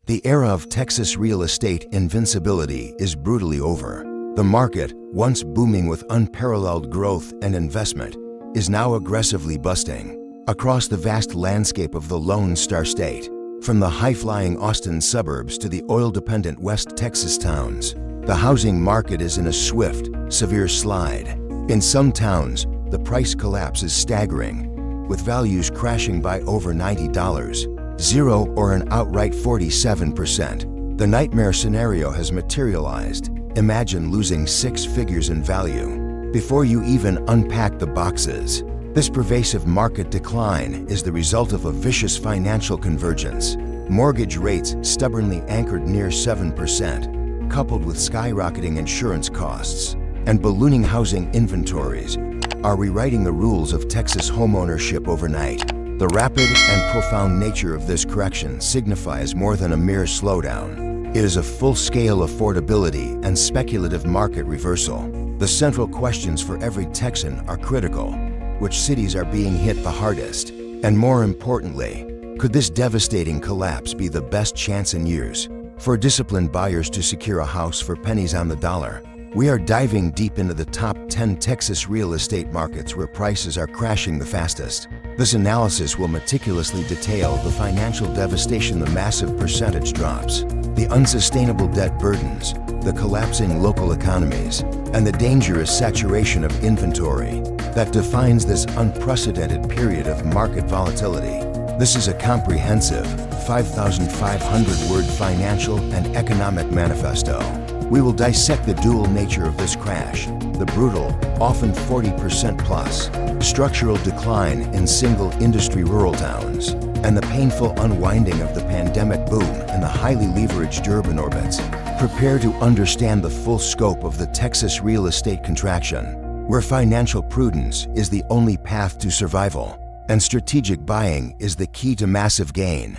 The era of Texas real estate invincibility is brutally over. The market, once booming with unparalleled growth and investment, is now aggressively busting. Across the vast landscape of the Lone Star State, from the high-flying Austin suburbs to the oil-dependent West Texas towns, the housing market is in a swift, severe slide. In some towns, the price collapse is staggering, with values crashing by over $90, 0 or an outright 47%. The nightmare scenario has materialized. Imagine losing 6 figures in value before you even unpack the boxes. This pervasive market decline is the result of a vicious financial convergence. Mortgage rates stubbornly anchored near 7%, coupled with skyrocketing insurance costs and ballooning housing inventories, are rewriting the rules of Texas homeownership overnight. The rapid and profound nature of this correction signifies more than a mere slowdown. It is a full-scale affordability and speculative market reversal. The central questions for every Texan are critical. Which cities are being hit the hardest? And more importantly, could this devastating collapse be the best chance in years for disciplined buyers to secure a house for pennies on the dollar? We are diving deep into the top 10 Texas real estate markets where prices are crashing the fastest. This analysis will meticulously detail the financial devastation, the massive percentage drops, the unsustainable debt burdens, the collapsing local economies, and the dangerous saturation of inventory that defines this unprecedented period of market volatility. This is a comprehensive, 5,500-word financial and economic manifesto. We will dissect the dual nature of this crash, the brutal, often 40% plus, structural decline in single industry rural towns, and the painful unwinding of the pandemic boom in the highly leveraged urban orbits. Prepare to understand the full scope of the Texas real estate contraction, where financial prudence is the only path to survival, and strategic buying is the key to massive gain.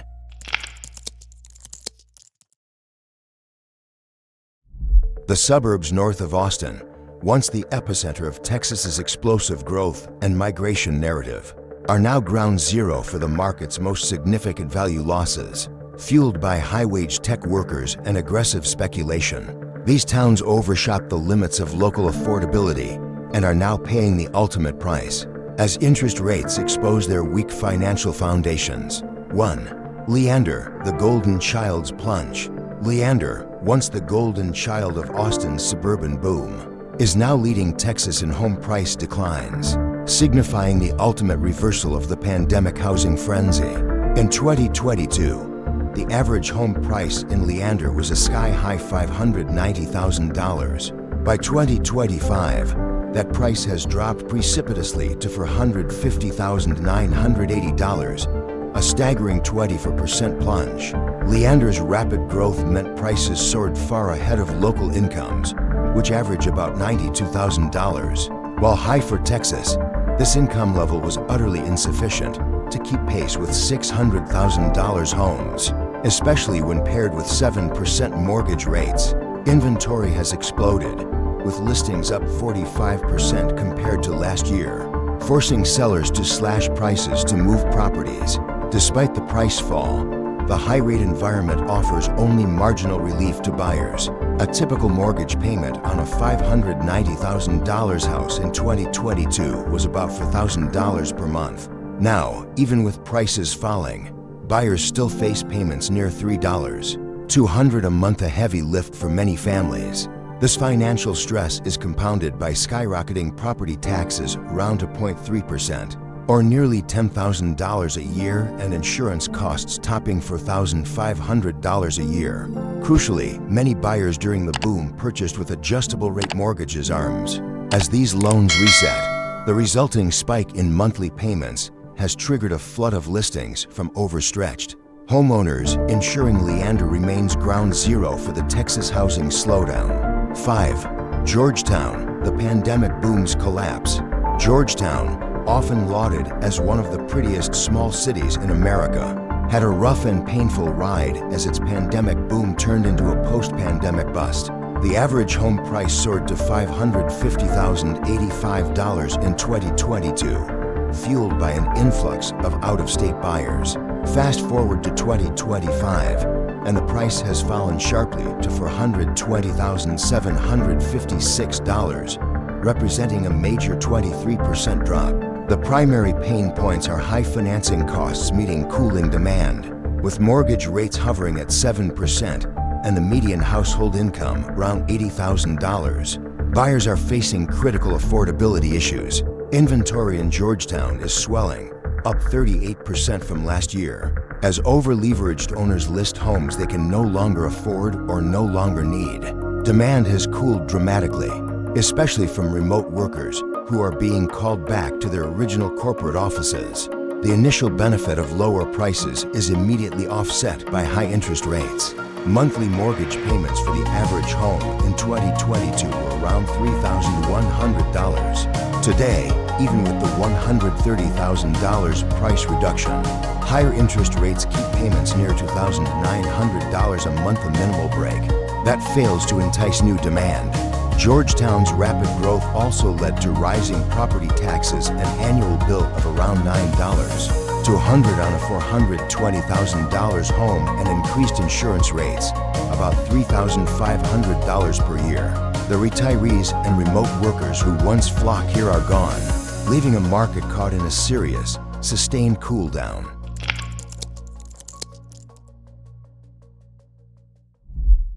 The suburbs north of Austin, once the epicenter of Texas's explosive growth and migration narrative, are now ground zero for the market's most significant value losses, fueled by high-wage tech workers and aggressive speculation. These towns overshot the limits of local affordability and are now paying the ultimate price, as interest rates expose their weak financial foundations. 1. Leander, the golden child's plunge. Leander, once the golden child of Austin's suburban boom, is now leading Texas in home price declines, signifying the ultimate reversal of the pandemic housing frenzy. In 2022, the average home price in Leander was a sky-high $590,000. By 2025, that price has dropped precipitously to $450,980, a staggering 24% plunge. Leander's rapid growth meant prices soared far ahead of local incomes, which average about $92,000. While high for Texas, this income level was utterly insufficient to keep pace with $600,000 homes, especially when paired with 7% mortgage rates. Inventory has exploded, with listings up 45% compared to last year, forcing sellers to slash prices to move properties. Despite the price fall, the high-rate environment offers only marginal relief to buyers. A typical mortgage payment on a $590,000 house in 2022 was about $4,000 per month. Now, even with prices falling, buyers still face payments near $3,200 a month, a heavy lift for many families. This financial stress is compounded by skyrocketing property taxes around 2.3%, or nearly $10,000 a year, and insurance costs topping $4,500 a year. Crucially, many buyers during the boom purchased with adjustable-rate mortgages ARMs. As these loans reset, the resulting spike in monthly payments has triggered a flood of listings from overstretched homeowners, ensuring Leander remains ground zero for the Texas housing slowdown. 5. Georgetown, the pandemic boom's collapse. Georgetown, often lauded as one of the prettiest small cities in America, had a rough and painful ride as its pandemic boom turned into a post-pandemic bust. The average home price soared to $550,085 in 2022, fueled by an influx of out-of-state buyers. Fast forward to 2025, and the price has fallen sharply to $420,756, representing a major 23% drop. The primary pain points are high financing costs meeting cooling demand, with mortgage rates hovering at 7% and the median household income around $80,000. Buyers are facing critical affordability issues. Inventory in Georgetown is swelling, up 38% from last year, as over-leveraged owners list homes they can no longer afford or no longer need. Demand has cooled dramatically, especially from remote workers who are being called back to their original corporate offices. The initial benefit of lower prices is immediately offset by high interest rates. Monthly mortgage payments for the average home in 2022 were around $3,100. Today, even with the $130,000 price reduction, higher interest rates keep payments near $2,900 a month a minimal break. That fails to entice new demand. Georgetown's rapid growth also led to rising property taxes, an annual bill of around $9 to $100 on a $420,000 home, and increased insurance rates, about $3,500 per year. The retirees and remote workers who once flocked here are gone, leaving a market caught in a serious, sustained cool down.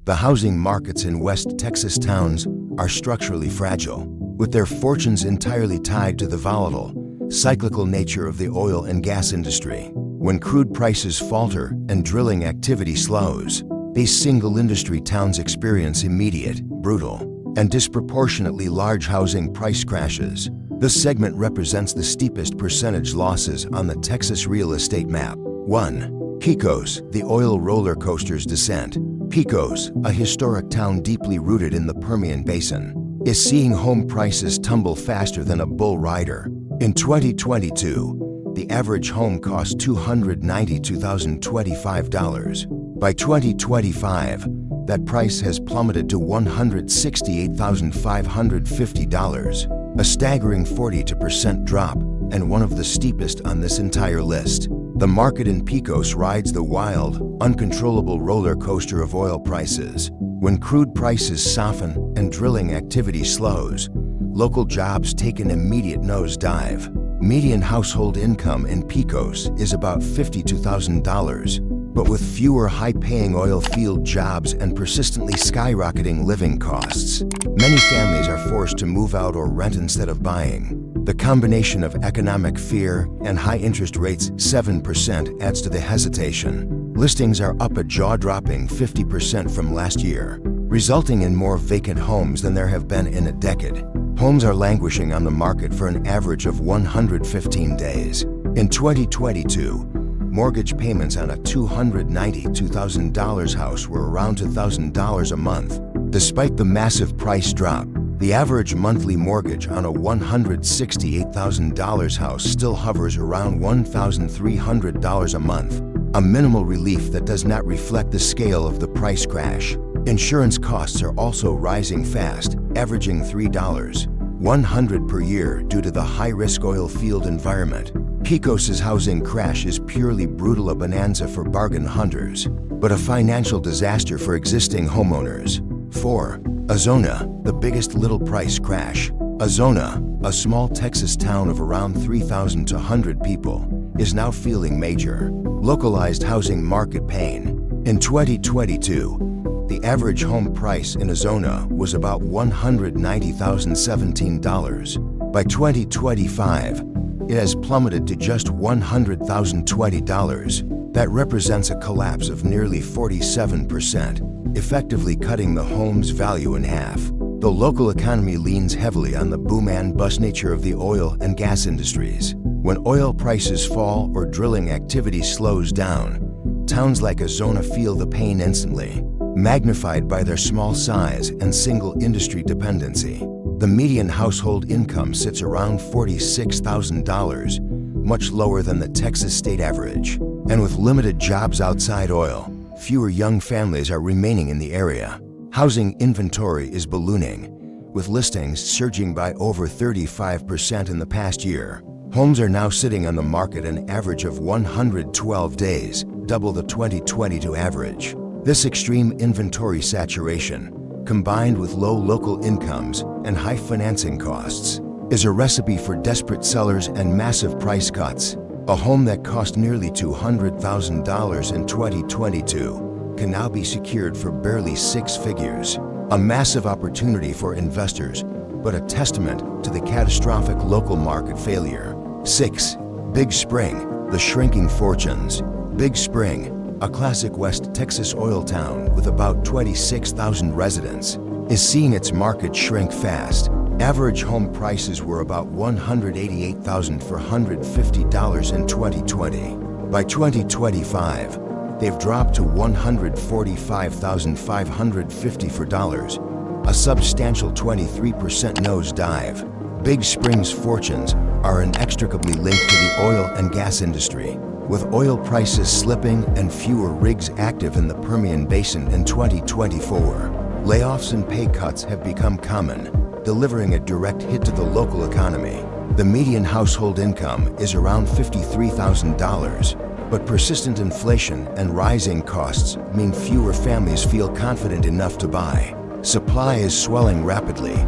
The housing markets in West Texas towns are structurally fragile, with their fortunes entirely tied to the volatile, cyclical nature of the oil and gas industry. When crude prices falter and drilling activity slows, these single-industry towns experience immediate, brutal, and disproportionately large housing price crashes. This segment represents the steepest percentage losses on the Texas real estate map. 1. Pecos, the oil roller coaster's descent. Pecos, a historic town deeply rooted in the Permian Basin, is seeing home prices tumble faster than a bull rider. In 2022, the average home cost $292,025. By 2025, that price has plummeted to $168,550, a staggering 42% drop and one of the steepest on this entire list. The market in Pecos rides the wild, uncontrollable roller coaster of oil prices. When crude prices soften and drilling activity slows, local jobs take an immediate nosedive. Median household income in Pecos is about $52,000, but with fewer high-paying oil field jobs and persistently skyrocketing living costs, many families are forced to move out or rent instead of buying. The combination of economic fear and high interest rates, 7%, adds to the hesitation. Listings are up a jaw-dropping 50% from last year, resulting in more vacant homes than there have been in a decade. Homes are languishing on the market for an average of 115 days. In 2022, mortgage payments on a $292,000 house were around $2,000 a month. Despite the massive price drop, the average monthly mortgage on a $168,000 house still hovers around $1,300 a month, a minimal relief that does not reflect the scale of the price crash. Insurance costs are also rising fast, averaging $3.100 per year due to the high-risk oil field environment. Pecos's housing crash is purely brutal, a bonanza for bargain hunters, but a financial disaster for existing homeowners. 4. Azona, the biggest little price crash. Azona, a small Texas town of around 3,200 people, is now feeling major, localized housing market pain. In 2022, the average home price in Azona was about $190,017. By 2025, it has plummeted to just $100,020. That represents a collapse of nearly 47%, effectively cutting the home's value in half. The local economy leans heavily on the boom and bust nature of the oil and gas industries. When oil prices fall or drilling activity slows down, towns like Azona feel the pain instantly, magnified by their small size and single industry dependency. The median household income sits around $46,000, much lower than the Texas state average. And with limited jobs outside oil, fewer young families are remaining in the area. Housing inventory is ballooning, with listings surging by over 35% in the past year. Homes are now sitting on the market an average of 112 days, double the 2022 average. This extreme inventory saturation, combined with low local incomes and high financing costs, is a recipe for desperate sellers and massive price cuts. A home that cost nearly $200,000 in 2022 can now be secured for barely 6 figures. A massive opportunity for investors, but a testament to the catastrophic local market failure. 6. Big Spring, the shrinking fortunes. Big Spring, a classic West Texas oil town with about 26,000 residents, is seeing its market shrink fast. Average home prices were about $188,450 in 2020. By 2025, they've dropped to $145,550 for dollars, a substantial 23% nosedive. Big Spring's fortunes are inextricably linked to the oil and gas industry, with oil prices slipping and fewer rigs active in the Permian Basin in 2024. Layoffs and pay cuts have become common, delivering a direct hit to the local economy. The median household income is around $53,000, but persistent inflation and rising costs mean fewer families feel confident enough to buy. Supply is swelling rapidly,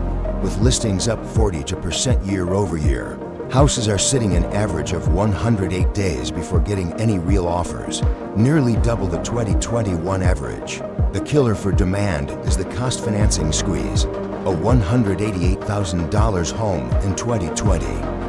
with listings up 40% year over year. Houses are sitting an average of 108 days before getting any real offers, nearly double the 2021 average. The killer for demand is the cost financing squeeze. A $188,000 home in 2020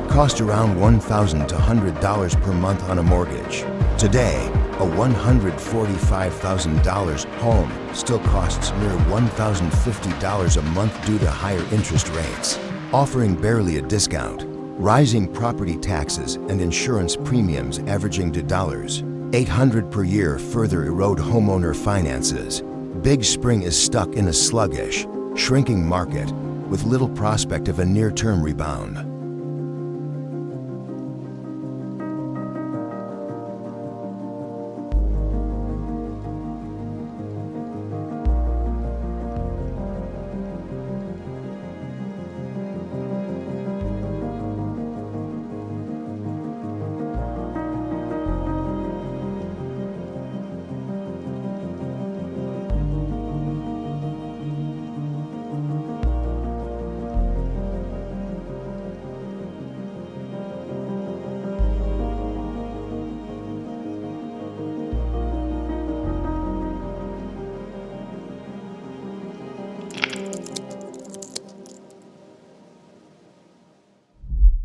cost around $1,200 per month on a mortgage. Today, a $145,000 home still costs near $1,050 a month due to higher interest rates, offering barely a discount. Rising property taxes and insurance premiums averaging to $800 per year further erode homeowner finances. Big Spring is stuck in a sluggish, shrinking market with little prospect of a near-term rebound.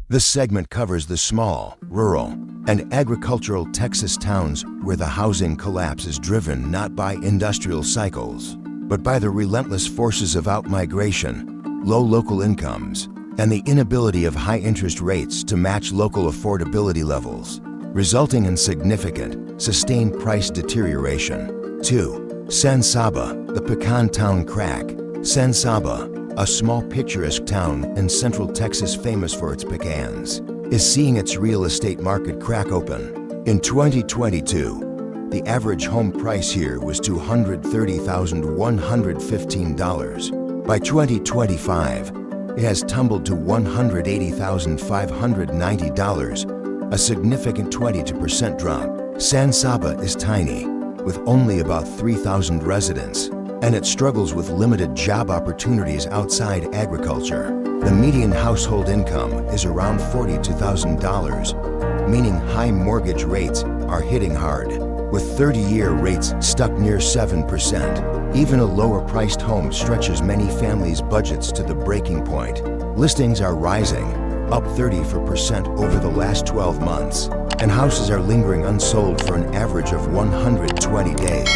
This segment covers the small, rural, and agricultural Texas towns where the housing collapse is driven not by industrial cycles, but by the relentless forces of outmigration, low local incomes, and the inability of high interest rates to match local affordability levels, resulting in significant, sustained price deterioration. 2. San Saba, the pecan town crack. San Saba, a small picturesque town in central Texas famous for its pecans, is seeing its real estate market crack open. In 2022, the average home price here was $230,115. By 2025, it has tumbled to $180,590, a significant 22% drop. San Saba is tiny, with only about 3,000 residents, and it struggles with limited job opportunities outside agriculture. The median household income is around $42,000, meaning high mortgage rates are hitting hard, with 30-year rates stuck near 7%. Even a lower-priced home stretches many families' budgets to the breaking point. Listings are rising, up 30% over the last 12 months, and houses are lingering unsold for an average of 120 days.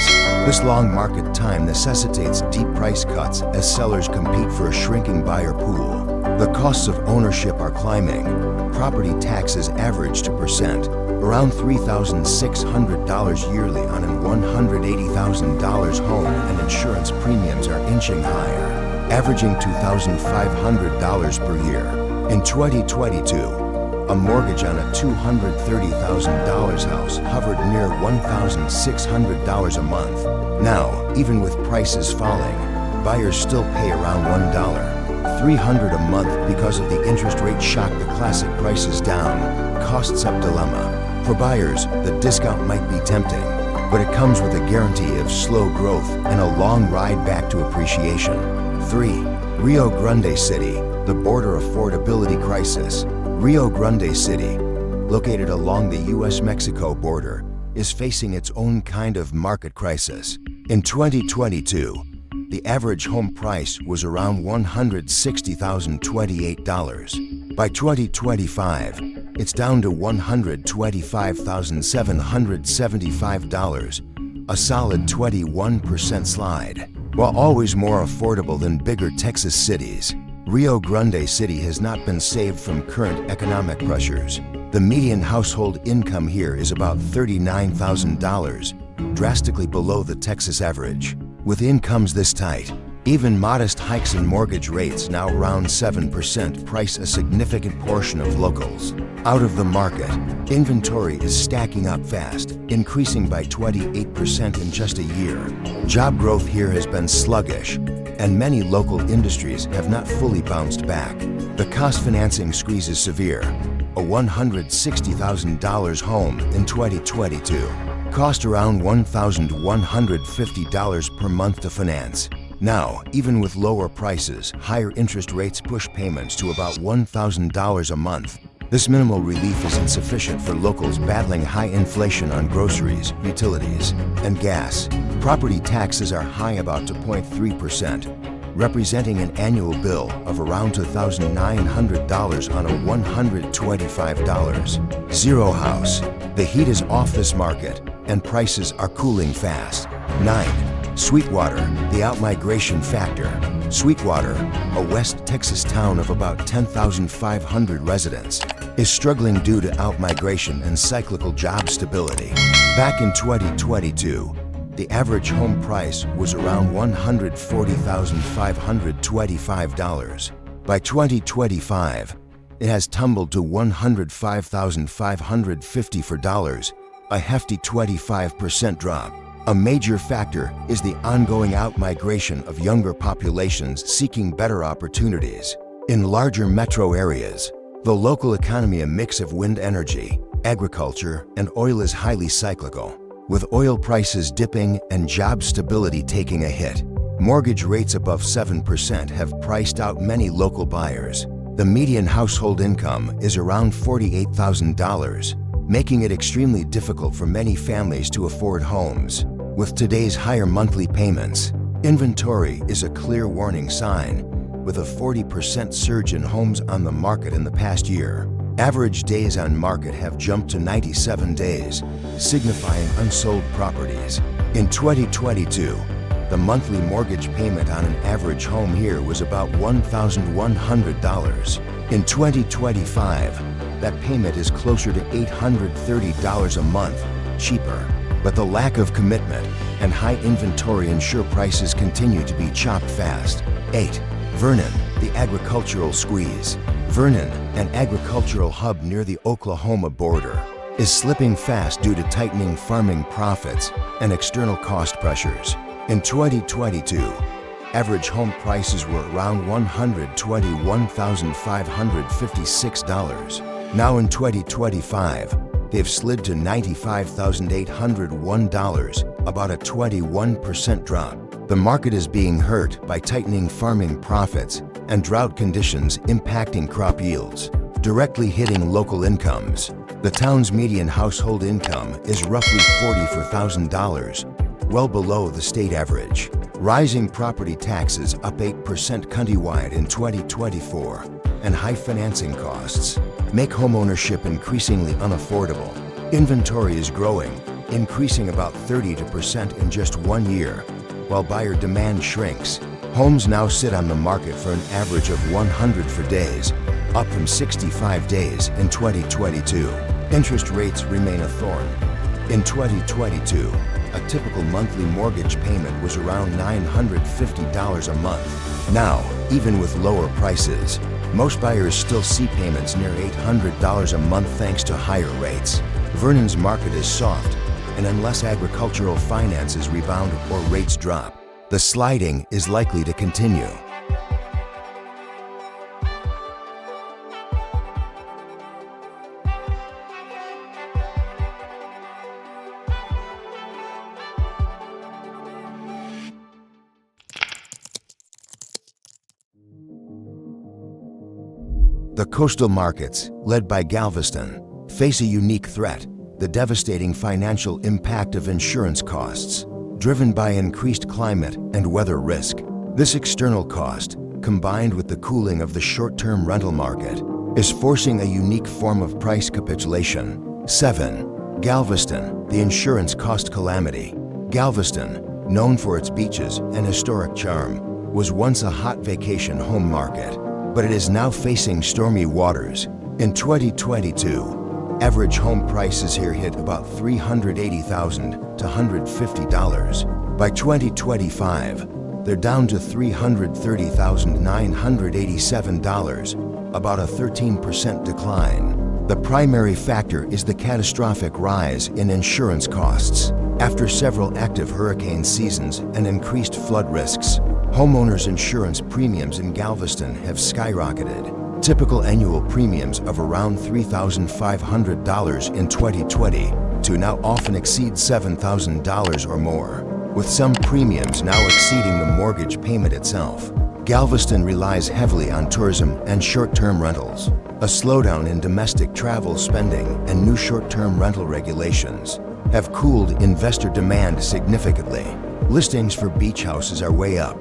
This long market time necessitates deep price cuts as sellers compete for a shrinking buyer pool. The costs of ownership are climbing. Property taxes average 2%, around $3,600 yearly on an $180,000 home, and insurance premiums are inching higher, averaging $2,500 per year. In 2022, a mortgage on a $230,000 house hovered near $1,600 a month. Now, even with prices falling, buyers still pay around $300 a month because of the interest rate shock. The classic prices down, costs up dilemma. For buyers, the discount might be tempting, but it comes with a guarantee of slow growth and a long ride back to appreciation. 3. Rio Grande City, the border affordability crisis. Rio Grande City, located along the US-Mexico border, is facing its own kind of market crisis. In 2022, the average home price was around $160,028. By 2025, it's down to $125,775, a solid 21% slide. While always more affordable than bigger Texas cities, Rio Grande City has not been saved from current economic pressures. The median household income here is about $39,000, drastically below the Texas average. With incomes this tight, even modest hikes in mortgage rates, now around 7%, price a significant portion of locals out of the market. Inventory is stacking up fast, increasing by 28% in just a year. Job growth here has been sluggish, and many local industries have not fully bounced back. The cost financing squeeze is severe. A $160,000 home in 2022 cost around $1,150 per month to finance. Now, even with lower prices, higher interest rates push payments to about $1,000 a month. This minimal relief is insufficient for locals battling high inflation on groceries, utilities, and gas. Property taxes are high, about 2.3%, representing an annual bill of around $2,900 on a $125. Zero house. The heat is off this market, and prices are cooling fast. 9. Sweetwater, the outmigration factor. Sweetwater, a West Texas town of about 10,500 residents, is struggling due to outmigration and cyclical job stability. Back in 2022, the average home price was around $140,525. By 2025, it has tumbled to $105,550, a hefty 25% drop. A major factor is the ongoing outmigration of younger populations seeking better opportunities. In larger metro areas, the local economy, a mix of wind energy, agriculture, and oil, is highly cyclical. With oil prices dipping and job stability taking a hit, mortgage rates above 7% have priced out many local buyers. The median household income is around $48,000, making it extremely difficult for many families to afford homes. With today's higher monthly payments, inventory is a clear warning sign, with a 40% surge in homes on the market in the past year. Average days on market have jumped to 97 days, signifying unsold properties. In 2022, the monthly mortgage payment on an average home here was about $1,100. In 2025, that payment is closer to $830 a month, cheaper. But the lack of commitment and high inventory ensure prices continue to be chopped fast. 8. Vernon, the agricultural squeeze. Vernon, an agricultural hub near the Oklahoma border, is slipping fast due to tightening farming profits and external cost pressures. In 2022, average home prices were around $121,556. Now in 2025, they've slid to $95,801, about a 21% drop. The market is being hurt by tightening farming profits and drought conditions impacting crop yields, directly hitting local incomes. The town's median household income is roughly $44,000, well below the state average. Rising property taxes, up 8% countrywide in 2024, and high financing costs make homeownership increasingly unaffordable. Inventory is growing, increasing about 30% in just 1 year, while buyer demand shrinks. Homes now sit on the market for an average of 104 days, up from 65 days in 2022. Interest rates remain a thorn. In 2022, a typical monthly mortgage payment was around $950 a month. Now, even with lower prices, most buyers still see payments near $800 a month thanks to higher rates. Vernon's market is soft, and unless agricultural finances rebound or rates drop, the sliding is likely to continue. The coastal markets, led by Galveston, face a unique threat: the devastating financial impact of insurance costs, driven by increased climate and weather risk. This external cost, combined with the cooling of the short-term rental market, is forcing a unique form of price capitulation. 7. Galveston, the insurance cost calamity. Galveston, known for its beaches and historic charm, was once a hot vacation home market, but it is now facing stormy waters. In 2022, average home prices here hit about $380,000 to $150. By 2025, they're down to $330,987, about a 13% decline. The primary factor is the catastrophic rise in insurance costs. After several active hurricane seasons and increased flood risks, homeowners' insurance premiums in Galveston have skyrocketed. Typical annual premiums of around $3,500 in 2020 to now often exceed $7,000 or more, with some premiums now exceeding the mortgage payment itself. Galveston relies heavily on tourism and short-term rentals. A slowdown in domestic travel spending and new short-term rental regulations have cooled investor demand significantly. Listings for beach houses are way up,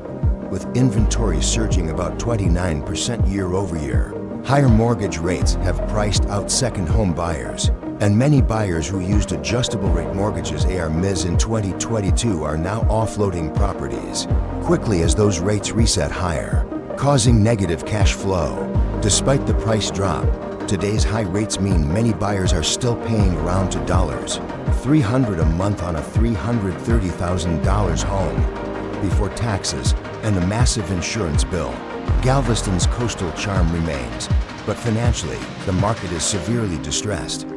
with inventory surging about 29% year-over-year. Higher mortgage rates have priced out second home buyers, and many buyers who used adjustable rate mortgages ARMs in 2022 are now offloading properties quickly as those rates reset higher, causing negative cash flow. Despite the price drop, today's high rates mean many buyers are still paying around $300 a month on a $330,000 home before taxes and a massive insurance bill. Galveston's coastal charm remains, but financially, the market is severely distressed.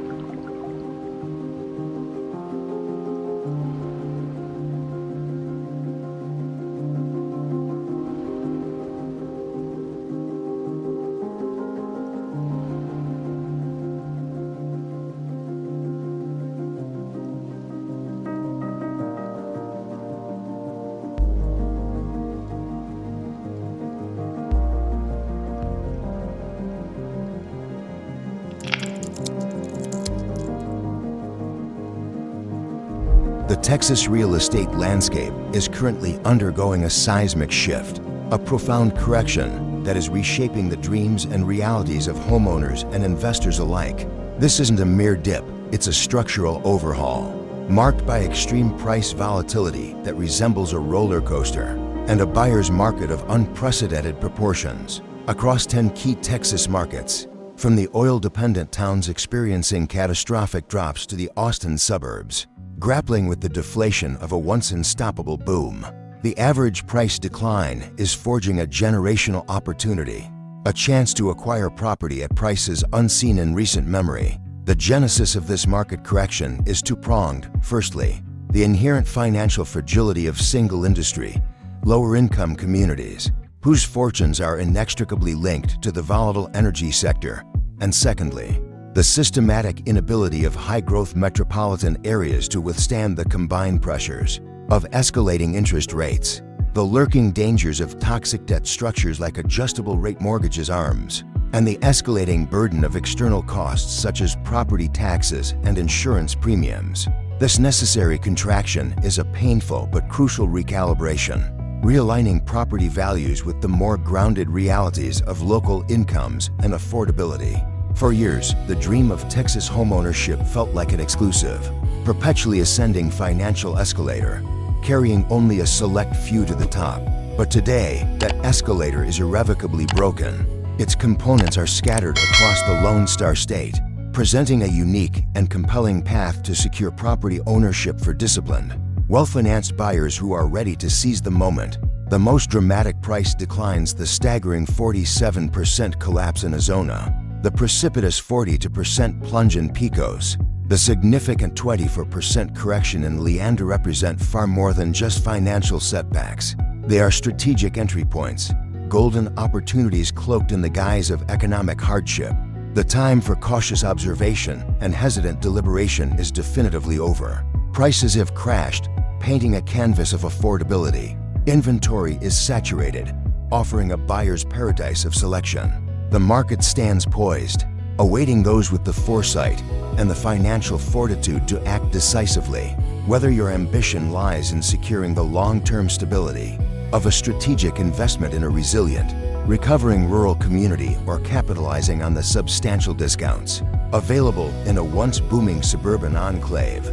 The Texas real estate landscape is currently undergoing a seismic shift, a profound correction that is reshaping the dreams and realities of homeowners and investors alike. This isn't a mere dip, it's a structural overhaul, marked by extreme price volatility that resembles a roller coaster, and a buyer's market of unprecedented proportions. Across 10 key Texas markets, from the oil-dependent towns experiencing catastrophic drops to the Austin suburbs, grappling with the deflation of a once unstoppable boom, the average price decline is forging a generational opportunity, a chance to acquire property at prices unseen in recent memory. The genesis of this market correction is two-pronged. Firstly, the inherent financial fragility of single industry, lower-income communities, whose fortunes are inextricably linked to the volatile energy sector. And secondly, the systematic inability of high-growth metropolitan areas to withstand the combined pressures of escalating interest rates, the lurking dangers of toxic debt structures like adjustable rate mortgages ARMs, and the escalating burden of external costs such as property taxes and insurance premiums. This necessary contraction is a painful but crucial recalibration, realigning property values with the more grounded realities of local incomes and affordability. For years, the dream of Texas homeownership felt like an exclusive, perpetually ascending financial escalator, carrying only a select few to the top. But today, that escalator is irrevocably broken. Its components are scattered across the Lone Star State, presenting a unique and compelling path to secure property ownership for disciplined, well-financed buyers who are ready to seize the moment. The most dramatic price declines: the staggering 47% collapse in Arizona, the precipitous 42% plunge in Pecos, the significant 24% correction in Leander represent far more than just financial setbacks. They are strategic entry points, golden opportunities cloaked in the guise of economic hardship. The time for cautious observation and hesitant deliberation is definitively over. Prices have crashed, painting a canvas of affordability. Inventory is saturated, offering a buyer's paradise of selection. The market stands poised, awaiting those with the foresight and the financial fortitude to act decisively. Whether your ambition lies in securing the long-term stability of a strategic investment in a resilient, recovering rural community or capitalizing on the substantial discounts available in a once booming suburban enclave,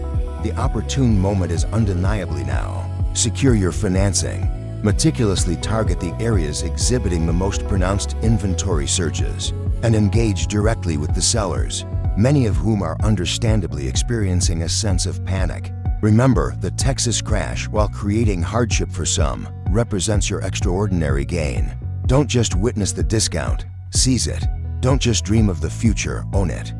the opportune moment is undeniably now. Secure your financing. Meticulously target the areas exhibiting the most pronounced inventory surges and engage directly with the sellers, many of whom are understandably experiencing a sense of panic. Remember, the Texas crash, while creating hardship for some, represents your extraordinary gain. Don't just witness the discount, seize it. Don't just dream of the future, own it.